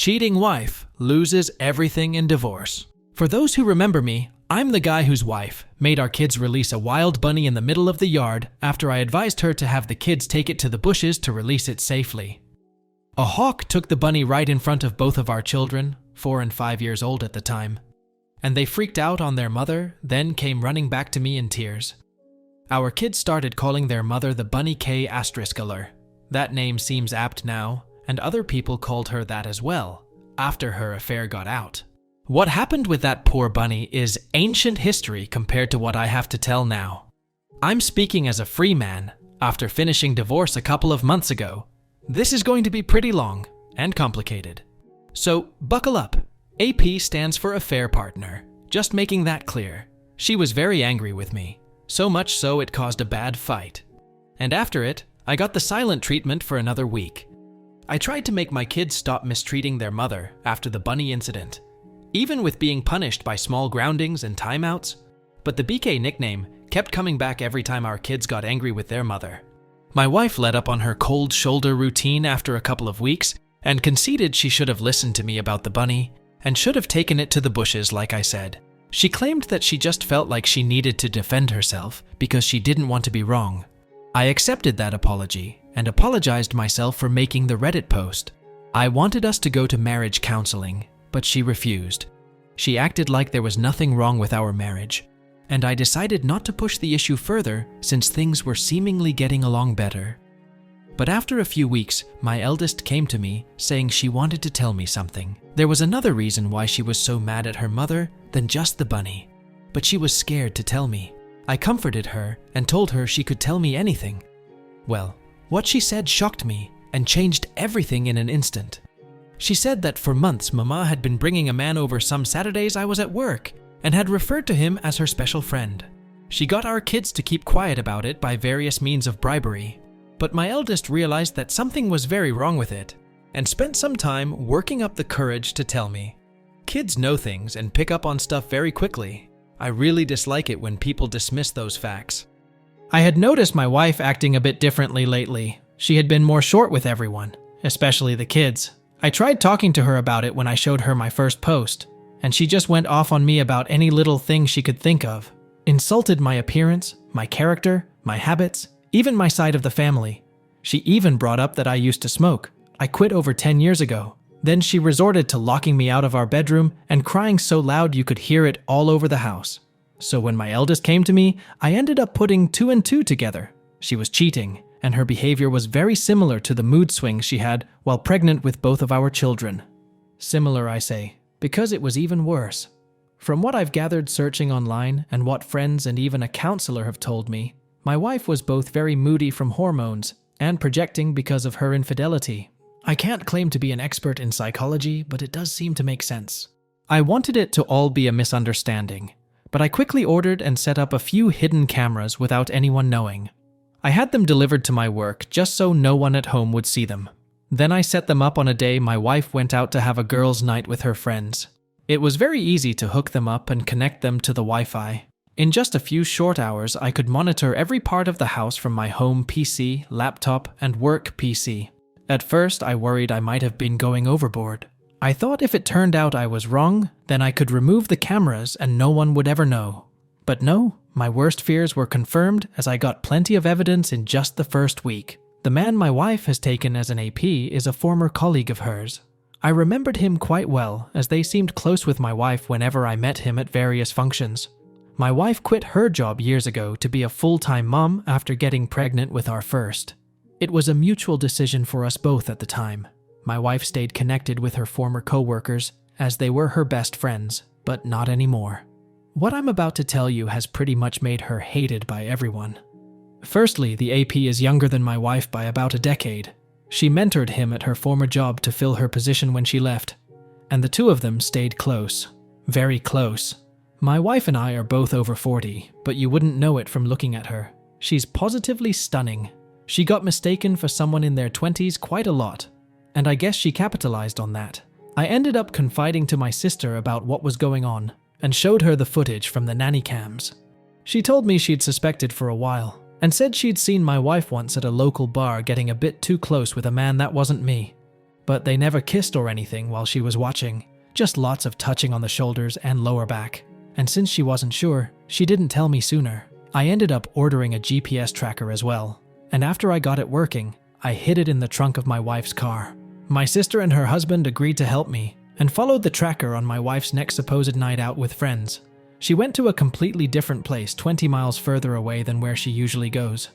Cheating wife loses everything in divorce. For those who remember me, I'm the guy whose wife made our kids release a wild bunny in the middle of the yard after I advised her to have the kids take it to the bushes to release it safely. A hawk took the bunny right in front of both of our children, 4 and 5 years old at the time, and they freaked out on their mother, then came running back to me in tears. Our kids started calling their mother the Bunny K***. That name seems apt now, and other people called her that as well, after her affair got out. What happened with that poor bunny is ancient history compared to what I have to tell now. I'm speaking as a free man, after finishing divorce a couple of months ago. This is going to be pretty long and complicated. So, buckle up. AP stands for affair partner, just making that clear. She was very angry with me, so much so it caused a bad fight. And after it, I got the silent treatment for another week. I tried to make my kids stop mistreating their mother after the bunny incident, even with being punished by small groundings and timeouts, but the BK nickname kept coming back every time our kids got angry with their mother. My wife let up on her cold shoulder routine after a couple of weeks and conceded she should have listened to me about the bunny and should have taken it to the bushes like I said. She claimed that she just felt like she needed to defend herself because she didn't want to be wrong. I accepted that apology and apologized myself for making the Reddit post. I wanted us to go to marriage counseling, but she refused. She acted like there was nothing wrong with our marriage, and I decided not to push the issue further since things were seemingly getting along better. But after a few weeks, my eldest came to me saying she wanted to tell me something. There was another reason why she was so mad at her mother than just the bunny, but she was scared to tell me. I comforted her and told her she could tell me anything. Well, what she said shocked me and changed everything in an instant. She said that for months Mama had been bringing a man over some Saturdays I was at work and had referred to him as her special friend. She got our kids to keep quiet about it by various means of bribery, but my eldest realized that something was very wrong with it and spent some time working up the courage to tell me. Kids know things and pick up on stuff very quickly. I really dislike it when people dismiss those facts. I had noticed my wife acting a bit differently lately. She had been more short with everyone, especially the kids. I tried talking to her about it when I showed her my first post, and she just went off on me about any little thing she could think of. Insulted my appearance, my character, my habits, even my side of the family. She even brought up that I used to smoke. I quit over 10 years ago. Then she resorted to locking me out of our bedroom and crying so loud you could hear it all over the house. So when my eldest came to me, I ended up putting 2 and 2 together. She was cheating, and her behavior was very similar to the mood swings she had while pregnant with both of our children. Similar, I say, because it was even worse. From what I've gathered searching online and what friends and even a counselor have told me, my wife was both very moody from hormones and projecting because of her infidelity. I can't claim to be an expert in psychology, but it does seem to make sense. I wanted it to all be a misunderstanding, but I quickly ordered and set up a few hidden cameras without anyone knowing. I had them delivered to my work just so no one at home would see them. Then I set them up on a day my wife went out to have a girls' night with her friends. It was very easy to hook them up and connect them to the Wi-Fi. In just a few short hours, I could monitor every part of the house from my home PC, laptop, and work PC. At first, I worried I might have been going overboard. I thought if it turned out I was wrong, then I could remove the cameras and no one would ever know. But no, my worst fears were confirmed as I got plenty of evidence in just the first week. The man my wife has taken as an AP is a former colleague of hers. I remembered him quite well as they seemed close with my wife whenever I met him at various functions. My wife quit her job years ago to be a full-time mom after getting pregnant with our first. It was a mutual decision for us both at the time. My wife stayed connected with her former co-workers as they were her best friends, but not anymore. What I'm about to tell you has pretty much made her hated by everyone. Firstly, the AP is younger than my wife by about a decade. She mentored him at her former job to fill her position when she left, and the two of them stayed close. Very close. My wife and I are both over 40, but you wouldn't know it from looking at her. She's positively stunning. She got mistaken for someone in their 20s quite a lot, and I guess she capitalized on that. I ended up confiding to my sister about what was going on, and showed her the footage from the nanny cams. She told me she'd suspected for a while, and said she'd seen my wife once at a local bar getting a bit too close with a man that wasn't me. but they never kissed or anything while she was watching, just lots of touching on the shoulders and lower back. And since she wasn't sure, she didn't tell me sooner. I ended up ordering a GPS tracker as well, and after I got it working, I hid it in the trunk of my wife's car. My sister and her husband agreed to help me and followed the tracker on my wife's next supposed night out with friends. She went to a completely different place 20 miles further away than where she usually goes.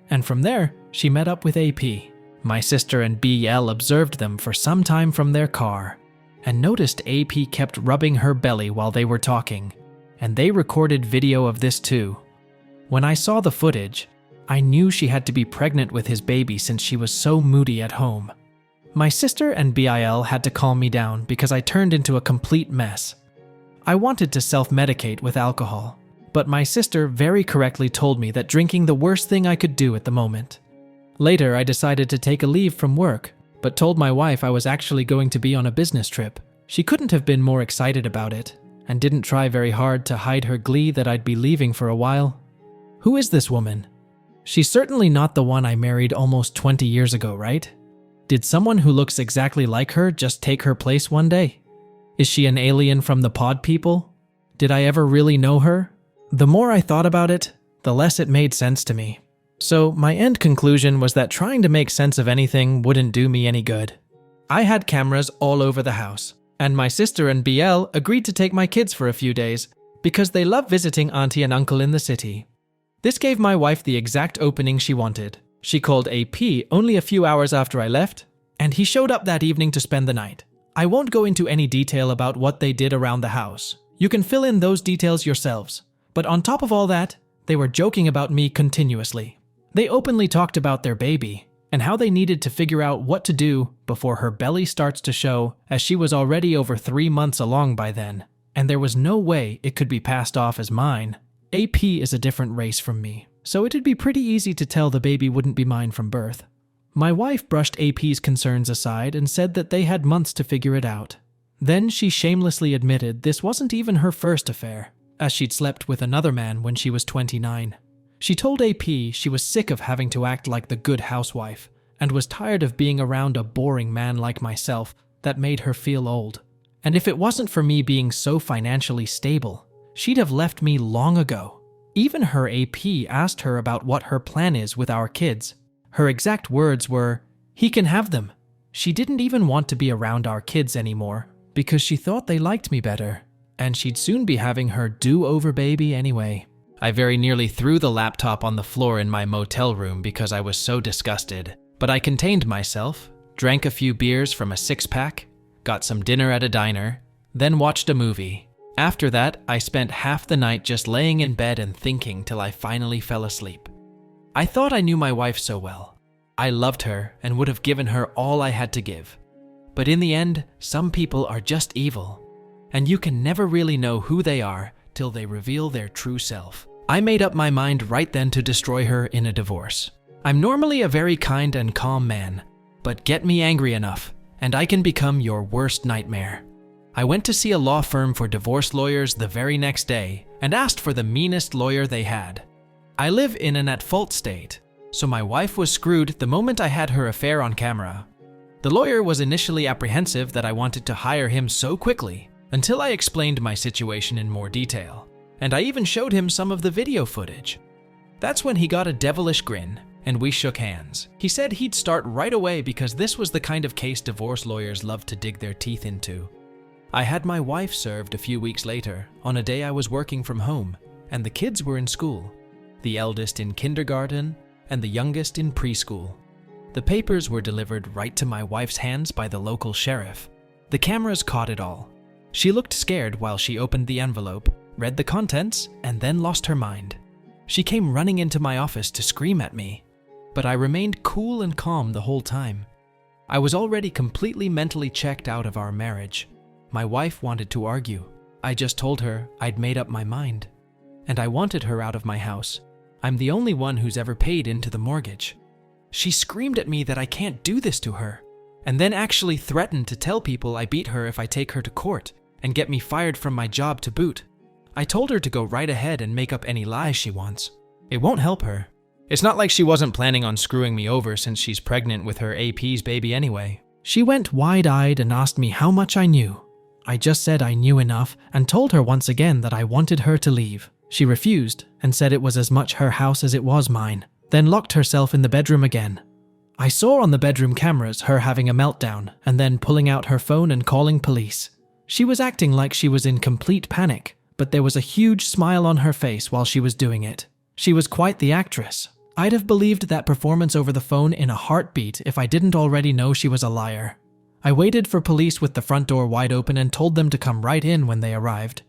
And from there, she met up with AP. My sister and BL observed them for some time from their car and noticed AP kept rubbing her belly while they were talking, and they recorded video of this too. When I saw the footage, I knew she had to be pregnant with his baby since she was so moody at home. My sister and BIL had to calm me down because I turned into a complete mess. I wanted to self-medicate with alcohol, but my sister very correctly told me that drinking the worst thing I could do at the moment. Later, I decided to take a leave from work, but told my wife I was actually going to be on a business trip. She couldn't have been more excited about it, and didn't try very hard to hide her glee that I'd be leaving for a while. Who is this woman? She's certainly not the one I married almost 20 years ago, right? Did someone who looks exactly like her just take her place one day? Is she an alien from the pod people? Did I ever really know her? The more I thought about it, the less it made sense to me. So my end conclusion was that trying to make sense of anything wouldn't do me any good. I had cameras all over the house, and my sister and BL agreed to take my kids for a few days because they love visiting auntie and uncle in the city. This gave my wife the exact opening she wanted. She called AP only a few hours after I left, and he showed up that evening to spend the night. I won't go into any detail about what they did around the house. You can fill in those details yourselves. But on top of all that, they were joking about me continuously. They openly talked about their baby and how they needed to figure out what to do before her belly starts to show, as she was already over 3 months along by then, and there was no way it could be passed off as mine. AP is a different race from me, so it'd be pretty easy to tell the baby wouldn't be mine from birth. My wife brushed AP's concerns aside and said that they had months to figure it out. Then she shamelessly admitted this wasn't even her first affair, as she'd slept with another man when she was 29. She told AP she was sick of having to act like the good housewife and was tired of being around a boring man like myself that made her feel old. And if it wasn't for me being so financially stable, she'd have left me long ago. Even her AP asked her about what her plan is with our kids. Her exact words were, "He can have them." She didn't even want to be around our kids anymore because she thought they liked me better, and she'd soon be having her do-over baby anyway. I very nearly threw the laptop on the floor in my motel room because I was so disgusted, but I contained myself, drank a few beers from a 6-pack, got some dinner at a diner, then watched a movie. After that, I spent half the night just laying in bed and thinking till I finally fell asleep. I thought I knew my wife so well. I loved her and would have given her all I had to give. But in the end, some people are just evil, and you can never really know who they are till they reveal their true self. I made up my mind right then to destroy her in a divorce. I'm normally a very kind and calm man, but get me angry enough, and I can become your worst nightmare. I went to see a law firm for divorce lawyers the very next day and asked for the meanest lawyer they had. I live in an at-fault state, so my wife was screwed the moment I had her affair on camera. The lawyer was initially apprehensive that I wanted to hire him so quickly, until I explained my situation in more detail, and I even showed him some of the video footage. That's when he got a devilish grin, and we shook hands. He said he'd start right away because this was the kind of case divorce lawyers love to dig their teeth into. I had my wife served a few weeks later, on a day I was working from home, and the kids were in school, the eldest in kindergarten and the youngest in preschool. The papers were delivered right to my wife's hands by the local sheriff. The cameras caught it all. She looked scared while she opened the envelope, read the contents, and then lost her mind. She came running into my office to scream at me, but I remained cool and calm the whole time. I was already completely mentally checked out of our marriage. My wife wanted to argue. I just told her I'd made up my mind, and I wanted her out of my house. I'm the only one who's ever paid into the mortgage. She screamed at me that I can't do this to her, and then actually threatened to tell people I beat her if I take her to court and get me fired from my job to boot. I told her to go right ahead and make up any lies she wants. It won't help her. It's not like she wasn't planning on screwing me over since she's pregnant with her AP's baby anyway. She went wide-eyed and asked me how much I knew. I just said I knew enough and told her once again that I wanted her to leave. She refused and said it was as much her house as it was mine, then locked herself in the bedroom again. I saw on the bedroom cameras her having a meltdown and then pulling out her phone and calling police. She was acting like she was in complete panic, but there was a huge smile on her face while she was doing it. She was quite the actress. I'd have believed that performance over the phone in a heartbeat if I didn't already know she was a liar. I waited for police with the front door wide open and told them to come right in when they arrived.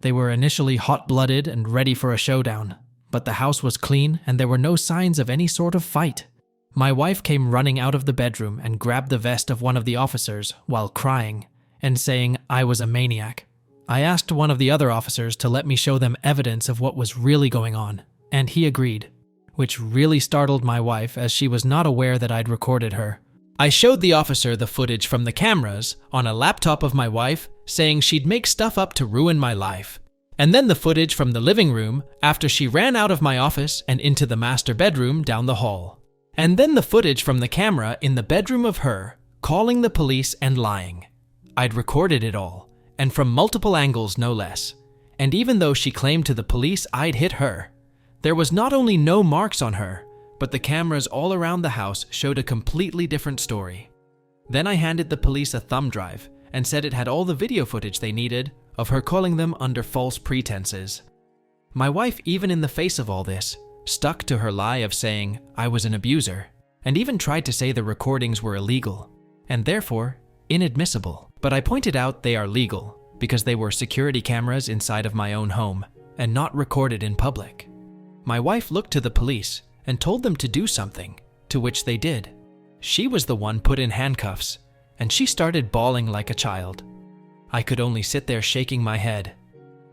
They were initially hot-blooded and ready for a showdown, but the house was clean and there were no signs of any sort of fight. My wife came running out of the bedroom and grabbed the vest of one of the officers while crying and saying I was a maniac. I asked one of the other officers to let me show them evidence of what was really going on, and he agreed, which really startled my wife as she was not aware that I'd recorded her. I showed the officer the footage from the cameras on a laptop of my wife, saying she'd make stuff up to ruin my life. And then the footage from the living room after she ran out of my office and into the master bedroom down the hall. And then the footage from the camera in the bedroom of her calling the police and lying. I'd recorded it all, and from multiple angles no less. And even though she claimed to the police I'd hit her, there was not only no marks on her, but the cameras all around the house showed a completely different story. Then I handed the police a thumb drive and said it had all the video footage they needed of her calling them under false pretenses. My wife, even in the face of all this, stuck to her lie of saying I was an abuser, and even tried to say the recordings were illegal, and therefore inadmissible. But I pointed out they are legal because they were security cameras inside of my own home and not recorded in public. My wife looked to the police and told them to do something, to which they did. She was the one put in handcuffs, and she started bawling like a child. I could only sit there shaking my head.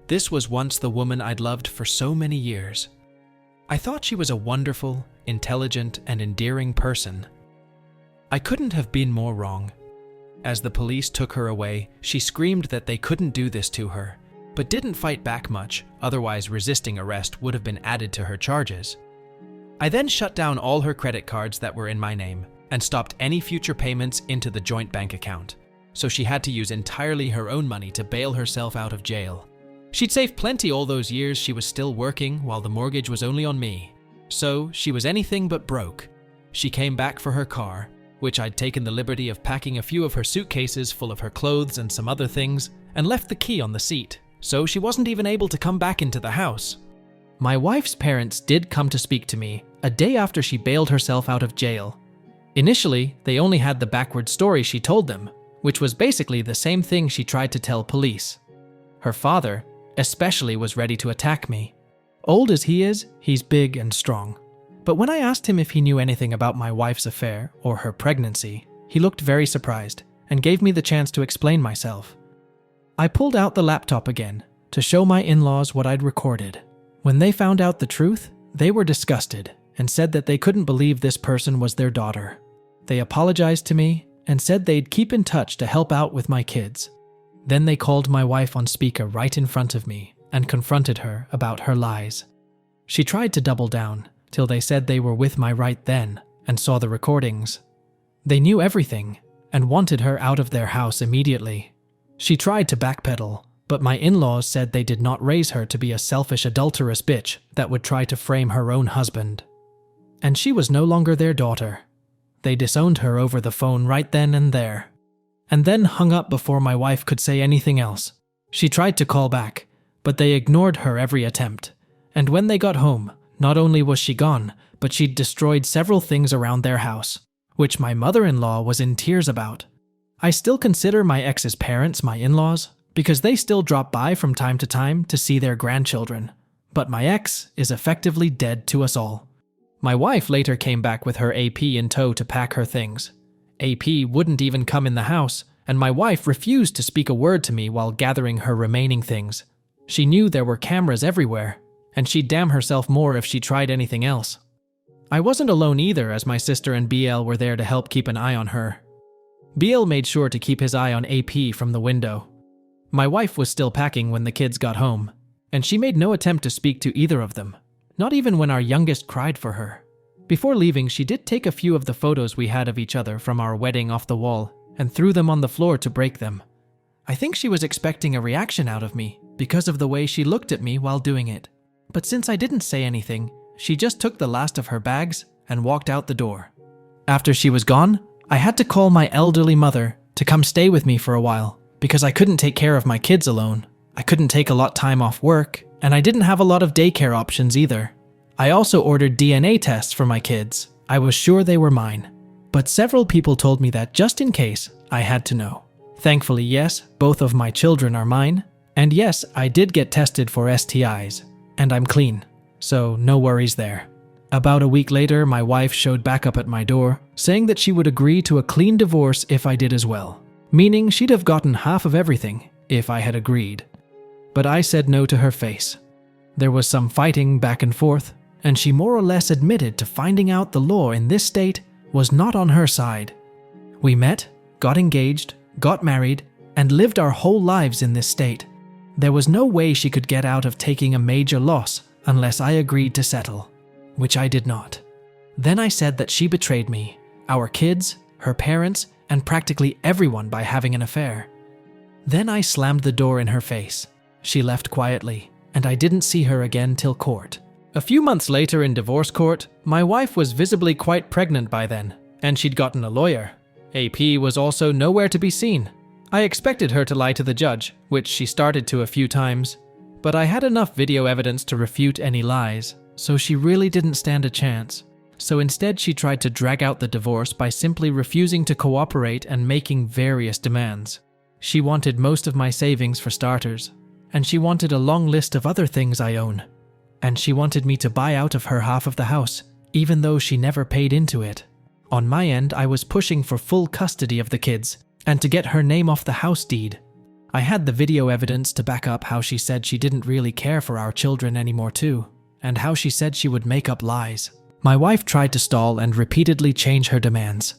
This was once the woman I'd loved for so many years. I thought she was a wonderful, intelligent, and endearing person. I couldn't have been more wrong. As the police took her away, she screamed that they couldn't do this to her, but didn't fight back much, otherwise resisting arrest would have been added to her charges. I then shut down all her credit cards that were in my name and stopped any future payments into the joint bank account, so she had to use entirely her own money to bail herself out of jail. She'd saved plenty all those years she was still working while the mortgage was only on me, so she was anything but broke. She came back for her car, which I'd taken the liberty of packing a few of her suitcases full of her clothes and some other things, and left the key on the seat, so she wasn't even able to come back into the house. My wife's parents did come to speak to me a day after she bailed herself out of jail. Initially, they only had the backward story she told them, which was basically the same thing she tried to tell police. Her father, especially, was ready to attack me. Old as he is, he's big and strong. But when I asked him if he knew anything about my wife's affair or her pregnancy, he looked very surprised and gave me the chance to explain myself. I pulled out the laptop again to show my in-laws what I'd recorded. When they found out the truth, they were disgusted and said that they couldn't believe this person was their daughter. They apologized to me and said they'd keep in touch to help out with my kids. Then they called my wife on speaker right in front of me and confronted her about her lies. She tried to double down till they said they were with my right then and saw the recordings. They knew everything and wanted her out of their house immediately. She tried to backpedal, but my in-laws said they did not raise her to be a selfish, adulterous bitch that would try to frame her own husband. And she was no longer their daughter. They disowned her over the phone right then and there, and then hung up before my wife could say anything else. She tried to call back, but they ignored her every attempt. And when they got home, not only was she gone, but she'd destroyed several things around their house, which my mother-in-law was in tears about. I still consider my ex's parents my in-laws, because they still drop by from time to time to see their grandchildren. But my ex is effectively dead to us all. My wife later came back with her AP in tow to pack her things. AP wouldn't even come in the house, and my wife refused to speak a word to me while gathering her remaining things. She knew there were cameras everywhere, and she'd damn herself more if she tried anything else. I wasn't alone either, as my sister and BL were there to help keep an eye on her. BL made sure to keep his eye on AP from the window. My wife was still packing when the kids got home, and she made no attempt to speak to either of them, not even when our youngest cried for her. Before leaving, she did take a few of the photos we had of each other from our wedding off the wall and threw them on the floor to break them. I think she was expecting a reaction out of me because of the way she looked at me while doing it. But since I didn't say anything, she just took the last of her bags and walked out the door. After she was gone, I had to call my elderly mother to come stay with me for a while because I couldn't take care of my kids alone. I couldn't take a lot time off work, and I didn't have a lot of daycare options either. I also ordered DNA tests for my kids. I was sure they were mine. But several people told me that just in case, I had to know. Thankfully, yes, both of my children are mine. And yes, I did get tested for STIs. And I'm clean. So no worries there. About a week later, my wife showed back up at my door, saying that she would agree to a clean divorce if I did as well. Meaning she'd have gotten half of everything if I had agreed. But I said no to her face. There was some fighting back and forth, and she more or less admitted to finding out the law in this state was not on her side. We met, got engaged, got married, and lived our whole lives in this state. There was no way she could get out of taking a major loss unless I agreed to settle, which I did not. Then I said that she betrayed me, our kids, her parents, and practically everyone by having an affair. Then I slammed the door in her face. She left quietly, and I didn't see her again till court. A few months later in divorce court, my wife was visibly quite pregnant by then, and she'd gotten a lawyer. AP was also nowhere to be seen. I expected her to lie to the judge, which she started to a few times, but I had enough video evidence to refute any lies, so she really didn't stand a chance. So instead she tried to drag out the divorce by simply refusing to cooperate and making various demands. She wanted most of my savings for starters, and she wanted a long list of other things I own. And she wanted me to buy out of her half of the house, even though she never paid into it. On my end, I was pushing for full custody of the kids, and to get her name off the house deed. I had the video evidence to back up how she said she didn't really care for our children anymore too, and how she said she would make up lies. My wife tried to stall and repeatedly change her demands,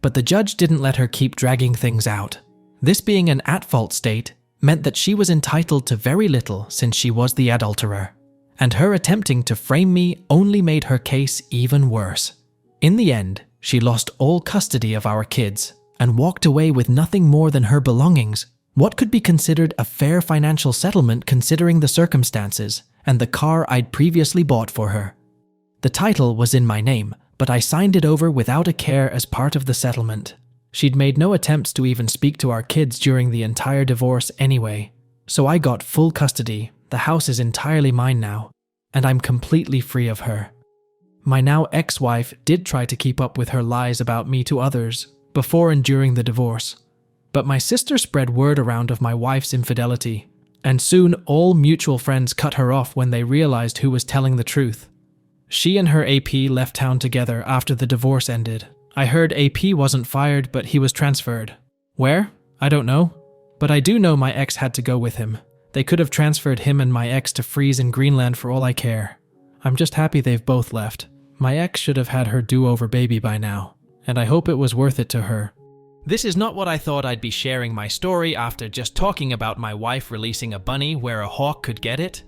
but the judge didn't let her keep dragging things out. This being an at-fault state meant that she was entitled to very little since she was the adulterer, and her attempting to frame me only made her case even worse. In the end, she lost all custody of our kids and walked away with nothing more than her belongings. What could be considered a fair financial settlement considering the circumstances and the car I'd previously bought for her. The title was in my name, but I signed it over without a care as part of the settlement. She'd made no attempts to even speak to our kids during the entire divorce anyway, so I got full custody. The house is entirely mine now, and I'm completely free of her. My now ex-wife did try to keep up with her lies about me to others before and during the divorce, but my sister spread word around of my wife's infidelity, and soon all mutual friends cut her off when they realized who was telling the truth. She and her AP left town together after the divorce ended. I heard AP wasn't fired, but he was transferred. Where? I don't know. But I do know my ex had to go with him. They could have transferred him and my ex to freeze in Greenland for all I care. I'm just happy they've both left. My ex should have had her do-over baby by now, and I hope it was worth it to her. This is not what I thought I'd be sharing my story after just talking about my wife releasing a bunny where a hawk could get it.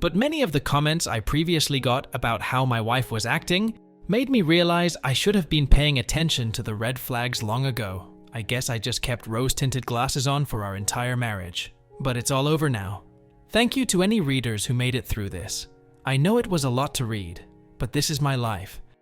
But many of the comments I previously got about how my wife was acting made me realize I should have been paying attention to the red flags long ago. I guess I just kept rose-tinted glasses on for our entire marriage. But it's all over now. Thank you to any readers who made it through this. I know it was a lot to read, but this is my life,